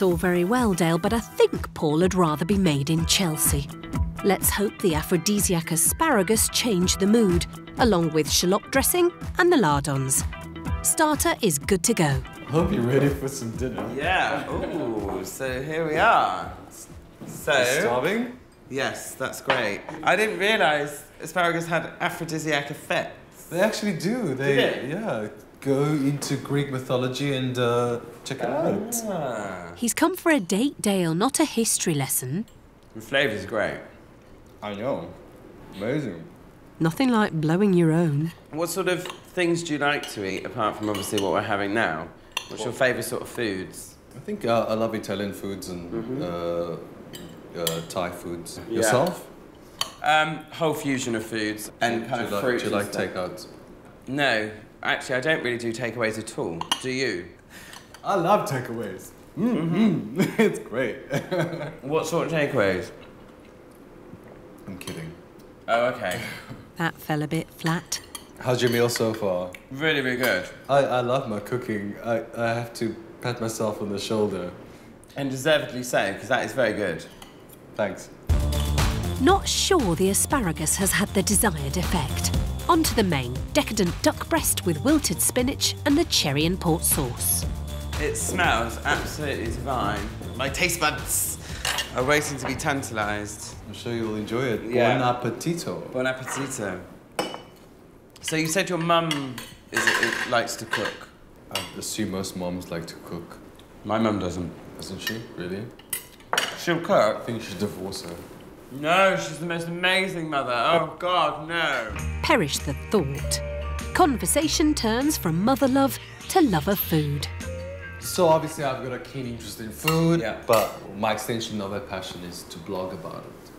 All very well, Dale, but I think Paul would rather be made in Chelsea. Let's hope the aphrodisiac asparagus change the mood, along with shallot dressing and the lardons. Starter is good to go. I hope you're ready for some dinner. Yeah. Ooh, so here we are. So... You're starving? Yes, that's great. I didn't realise asparagus had aphrodisiac effects. They actually do. They, yeah, go into Greek mythology and check it out. He's come for a date, Dale, not a history lesson. The flavour's great. I know. Amazing. Nothing like blowing your own. What sort of things do you like to eat, apart from obviously what we're having now? What's your favourite sort of foods? I think I love Italian foods and Thai foods. Yourself? Whole fusion of foods and kind of fruit. Do you like takeouts? No, actually, I don't really do takeaways at all. Do you? I love takeaways. It's great. What sort of takeaways? I'm kidding. Oh, okay. That fell a bit flat. How's your meal so far? Really, really good. I love my cooking. I have to pat myself on the shoulder. And deservedly so, because that is very good. Thanks. Not sure the asparagus has had the desired effect. On to the main, decadent duck breast with wilted spinach and the cherry and port sauce. It smells absolutely divine. My taste buds are waiting to be tantalised. I'm sure you'll enjoy it. Yeah. Buon appetito. Buon appetito. So you said your mum likes to cook? I assume most moms like to cook. My mum doesn't. Doesn't she? Really? She'll I cook? think you should divorce her. No, she's the most amazing mother. Oh, God, no. Perish the thought. Conversation turns from mother love to love of food. So obviously I've got a keen interest in food, Yeah. but my extension of that passion is to blog about it.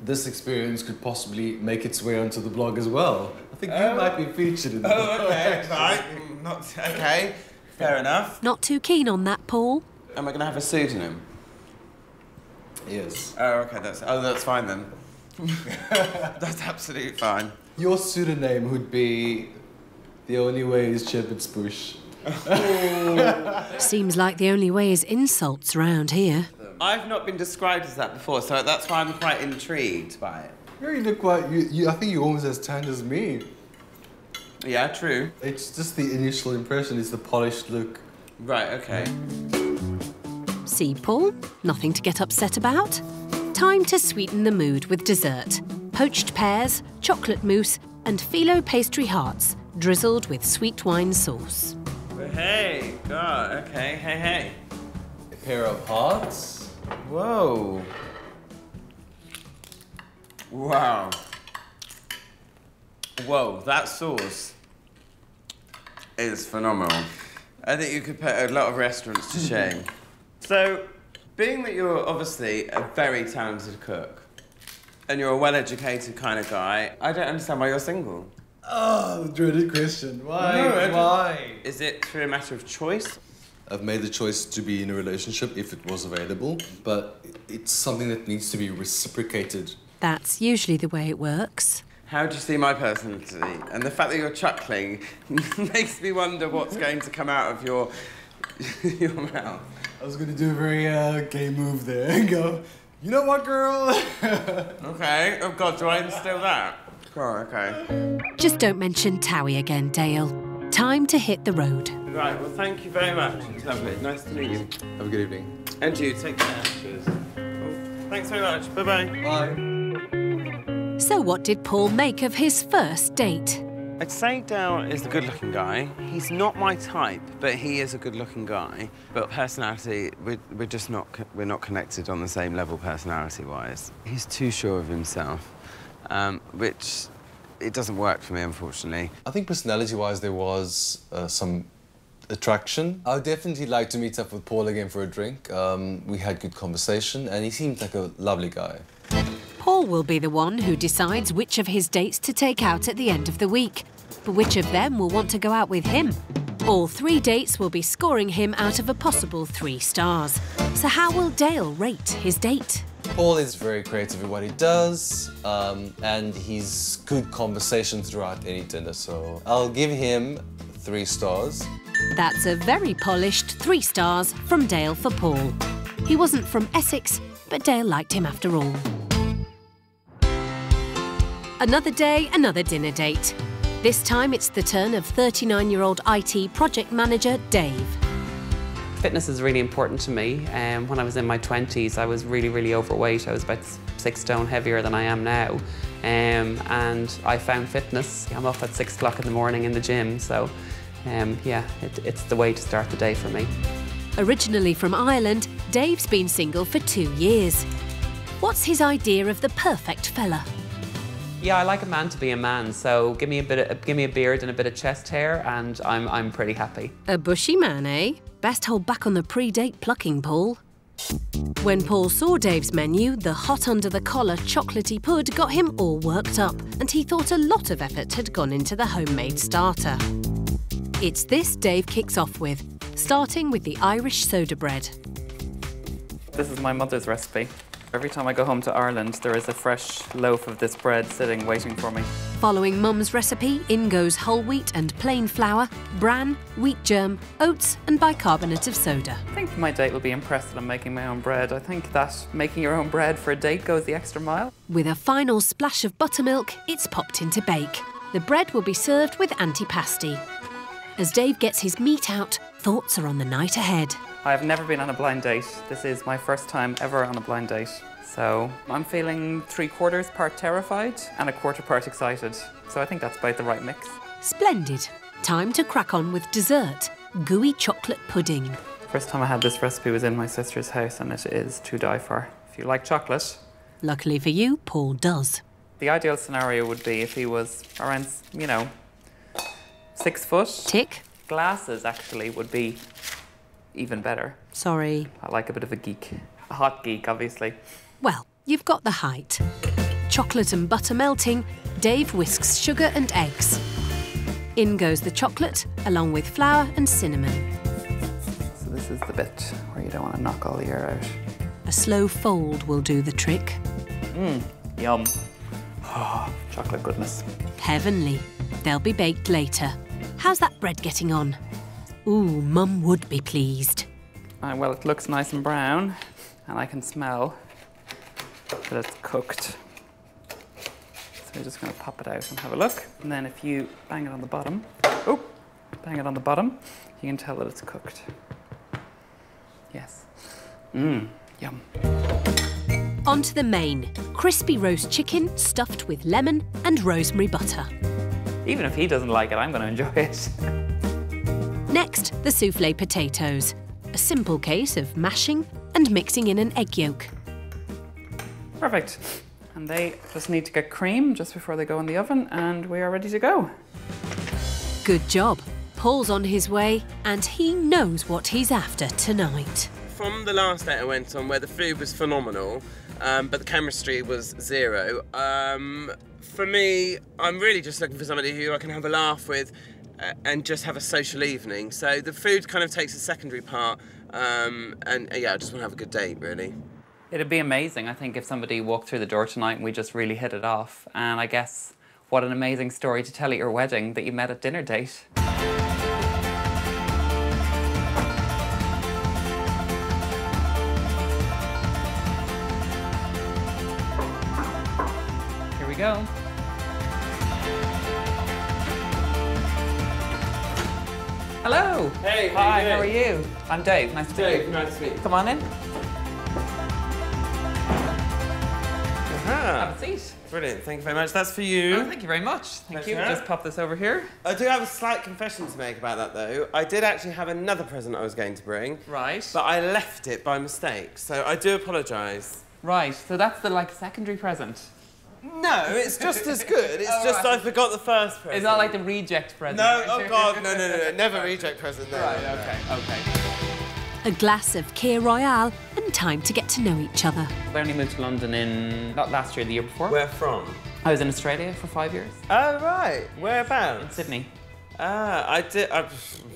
This experience could possibly make its way onto the blog as well. I think you might be featured in the blog. Oh, okay, fine. Not okay. Fair enough. Not too keen on that, Paul? Am I going to have a pseudonym? Yes. Oh, okay, that's fine then. That's absolutely fine. Your pseudonym would be The Only Way is Shepherd's Bush. Seems like the only way is insults round here. I've not been described as that before, so that's why I'm quite intrigued by it. You look quite... I think you're almost as tanned as me. Yeah, true. It's just the initial impression, it's the polished look. Right, okay. See, Paul? Nothing to get upset about. Time to sweeten the mood with dessert. Poached pears, chocolate mousse and phyllo pastry hearts drizzled with sweet wine sauce. Hey, God, okay, hey. A pair of hearts. Whoa. Wow. Whoa, that sauce is phenomenal. I think you could put a lot of restaurants to shame. So, being that you're obviously a very talented cook, and you're a well-educated kind of guy, I don't understand why you're single. Oh, the dreaded question. Why? No, Why? Is it through a matter of choice? I've made the choice to be in a relationship if it was available, but it's something that needs to be reciprocated. That's usually the way it works. How do you see my personality? And the fact that you're chuckling makes me wonder what's going to come out of your mouth. I was going to do a very gay move there and go, you know what, girl? Okay. Oh, God, do I instill that? Oh, okay. Just don't mention Towie again, Dale. Time to hit the road. Right, well, thank you very much. It's lovely. Nice to meet you. Have a good evening. And you, take care. Cheers. Oh, thanks very much. Bye-bye. Bye. So what did Paul make of his first date? I'd say Dale is the good-looking guy. He's not my type, but he is a good-looking guy. But personality, we're just not connected on the same level personality-wise. He's too sure of himself, which it doesn't work for me, unfortunately. I think personality-wise there was some attraction. I would definitely like to meet up with Paul again for a drink. We had good conversation and he seemed like a lovely guy. Paul will be the one who decides which of his dates to take out at the end of the week. But which of them will want to go out with him? All 3 dates will be scoring him out of a possible 3 stars. So how will Dale rate his date? Paul is very creative in what he does, and he's good conversation throughout any dinner, so I'll give him 3 stars. That's a very polished 3 stars from Dale for Paul. He wasn't from Essex, but Dale liked him after all. Another day, another dinner date. This time it's the turn of 39-year-old IT project manager Dave. Fitness is really important to me. When I was in my 20s, I was really, really overweight. I was about 6 stone heavier than I am now. And I found fitness. I'm up at 6 o'clock in the morning in the gym, so yeah, it's the way to start the day for me. Originally from Ireland, Dave's been single for 2 years. What's his idea of the perfect fella? Yeah, I like a man to be a man, so give me a beard and a bit of chest hair, and I'm pretty happy. A bushy man, eh? Best hold back on the pre-date plucking, Paul. When Paul saw Dave's menu, the hot under-the-collar chocolatey pud got him all worked up, and he thought a lot of effort had gone into the homemade starter. It's this Dave kicks off with, starting with the Irish soda bread. This is my mother's recipe. Every time I go home to Ireland, there is a fresh loaf of this bread sitting waiting for me. Following Mum's recipe, in goes whole wheat and plain flour, bran, wheat germ, oats and bicarbonate of soda. I think my date will be impressed that I'm making my own bread. I think that making your own bread for a date goes the extra mile. With a final splash of buttermilk, it's popped into bake. The bread will be served with antipasti. As Dave gets his meat out, thoughts are on the night ahead. I've never been on a blind date. This is my first time ever on a blind date. So I'm feeling 3/4 part terrified and 1/4 part excited. So I think that's about the right mix. Splendid. Time to crack on with dessert, gooey chocolate pudding. First time I had this recipe was in my sister's house, and it is to die for. If you like chocolate. Luckily for you, Paul does. The ideal scenario would be if he was around, 6 foot. Tick. Glasses actually would be even better. Sorry. I like a bit of a geek. A hot geek, obviously. Well, you've got the height. Chocolate and butter melting, Dave whisks sugar and eggs. In goes the chocolate, along with flour and cinnamon. So this is the bit where you don't want to knock all the air out. A slow fold will do the trick. Yum. Oh, chocolate goodness. Heavenly. They'll be baked later. How's that bread getting on? Ooh, Mum would be pleased. Well, it looks nice and brown, and I can smell that it's cooked. So we're just going to pop it out and have a look. And then if you bang it on the bottom, you can tell that it's cooked. Yes. Yum. On to the main. Crispy roast chicken stuffed with lemon and rosemary butter. Even if he doesn't like it, I'm going to enjoy it. Next, the soufflé potatoes. A simple case of mashing and mixing in an egg yolk. Perfect. And they just need to get cream just before they go in the oven, and we are ready to go. Good job. Paul's on his way, and he knows what he's after tonight. From the last date I went on, where the food was phenomenal, but the chemistry was zero, for me, I'm really just looking for somebody who I can have a laugh with and just have a social evening. So the food kind of takes a secondary part, and yeah, I just want to have a good date, really. It'd be amazing, I think, if somebody walked through the door tonight and we just really hit it off. And I guess what an amazing story to tell at your wedding that you met at dinner date. Here we go. Hello. Hey, hi, how are you? I'm Dave, nice to meet you. Dave, nice to meet you. Come on in. Ah, Have a seat. brilliant, thank you very much. That's for you. Oh, thank you very much. Thank you. Pleasure. Just pop this over here. I do have a slight confession to make about that, though. I did actually have another present I was going to bring. Right. But I left it by mistake, so I do apologise. Right, so that's the secondary present. No, it's just as good. It's Oh, just right. I forgot the first present. It's not like the reject present. No, right? oh God, no. Never reject present, no. Right, no. okay. A glass of Kir Royale and time to get to know each other. I only moved to London in, not last year, the year before. Where from? I was in Australia for 5 years. Oh, right. Whereabouts? Sydney. I did,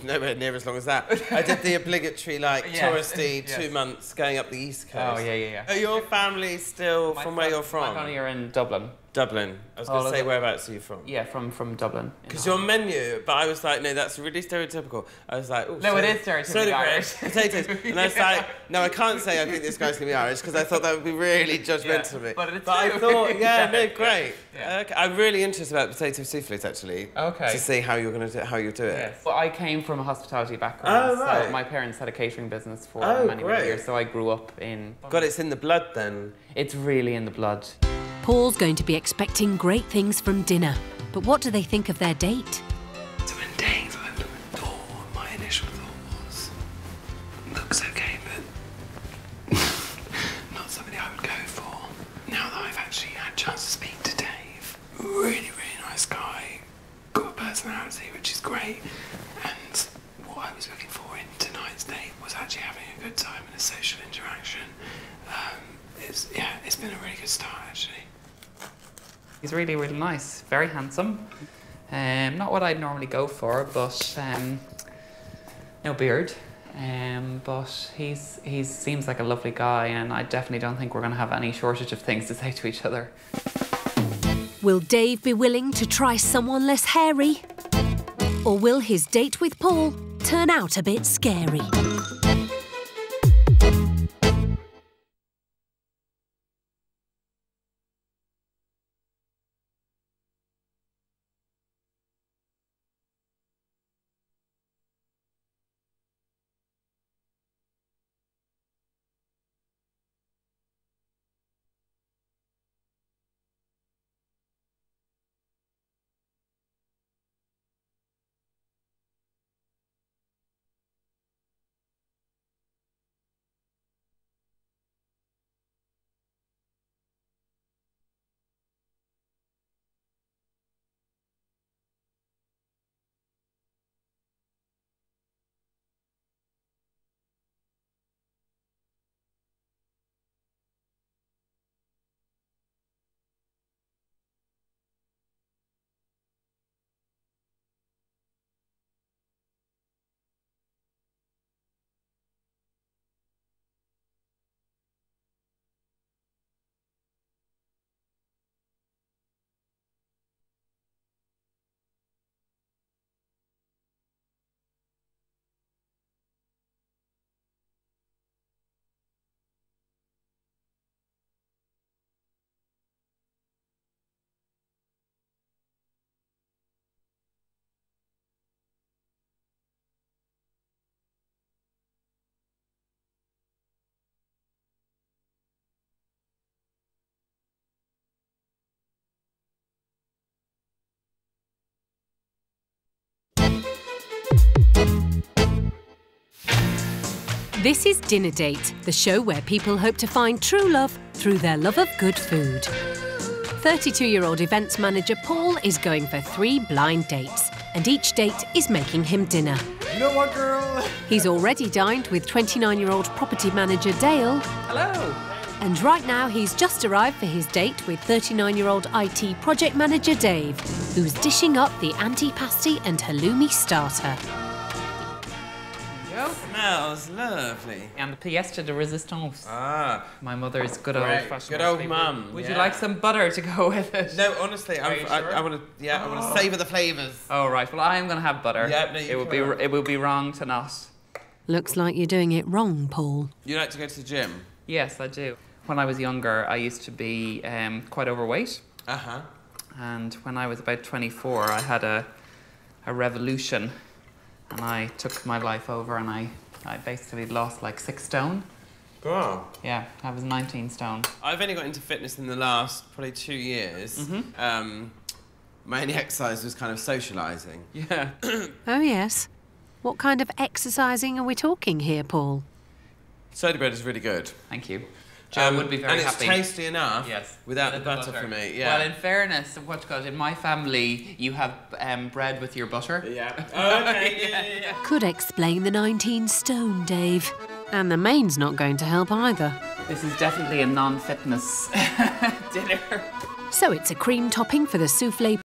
nowhere near as long as that. I did the obligatory, Yeah. touristy Yes. 2 months going up the East Coast. Oh, yeah. Are your family still from where you're from? My family are in Dublin. Dublin. I was going to say, whereabouts are you from? Yeah, from Dublin. Because your menu, but I was like, no, that's really stereotypical. I was like, oh, no, it is stereotypical Irish. Potatoes. And I was like, no, I can't say I think this guy's going to be Irish because I thought that would be really judgmental of me. But it's I thought, no, great. Yeah. Okay. I'm really interested about potato soufflés, actually. Okay. To see how you're going to how you do it. Yes. Well, I came from a hospitality background. Oh, right. So my parents had a catering business for many years, so I grew up in... God, it's in the blood then. It's really in the blood. Paul's going to be expecting great things from dinner. But what do they think of their date? So when Dave opened the door, my initial thought was, looks okay, but not somebody I would go for. Now that I've actually had a chance to speak to Dave, really, really nice guy, got a personality, which is great. And what I was looking for in tonight's date was actually having a good time and a social interaction. It's been a really good start, actually. He's really, really nice. Very handsome. Not what I'd normally go for, but no beard. But he seems like a lovely guy, and I definitely don't think we're going to have any shortage of things to say to each other. Will Dave be willing to try someone less hairy? Or will his date with Paul turn out a bit scary? This is Dinner Date, the show where people hope to find true love through their love of good food. 32-year-old events manager Paul is going for 3 blind dates, and each date is making him dinner. You know what, girl? He's already dined with 29-year-old property manager Dale. Hello. And right now he's just arrived for his date with 39-year-old IT project manager Dave, who's dishing up the antipasti and halloumi starter. Smells lovely. And the pièce de résistance. Ah. My mother's good old-fashioned. Good old mum. Would you like some butter to go with it? No, honestly, I want to. I want to savour the flavours. Oh right. Well, I am going to have butter. Yeah, no, it would be wrong to not. Looks like you're doing it wrong, Paul. You like to go to the gym? Yes, I do. When I was younger, I used to be quite overweight. Uh-huh. And when I was about 24, I had a revolution, and I took my life over, and I basically lost like 6 stone. Wow. Yeah, I was 19 stone. I've only got into fitness in the last probably 2 years. My only exercise was kind of socialising. Yeah. Oh, yes. What kind of exercising are we talking here, Paul? Soda bread is really good. Thank you. Joe would be very happy. And it's tasty enough. Yes. Without the butter for me. Yeah. Well, in fairness, in my family, you have bread with your butter. Yeah. Oh, okay. Yeah. Could explain the 19 stone, Dave. And the main's not going to help either. This is definitely a non-fitness dinner. So it's a cream topping for the soufflé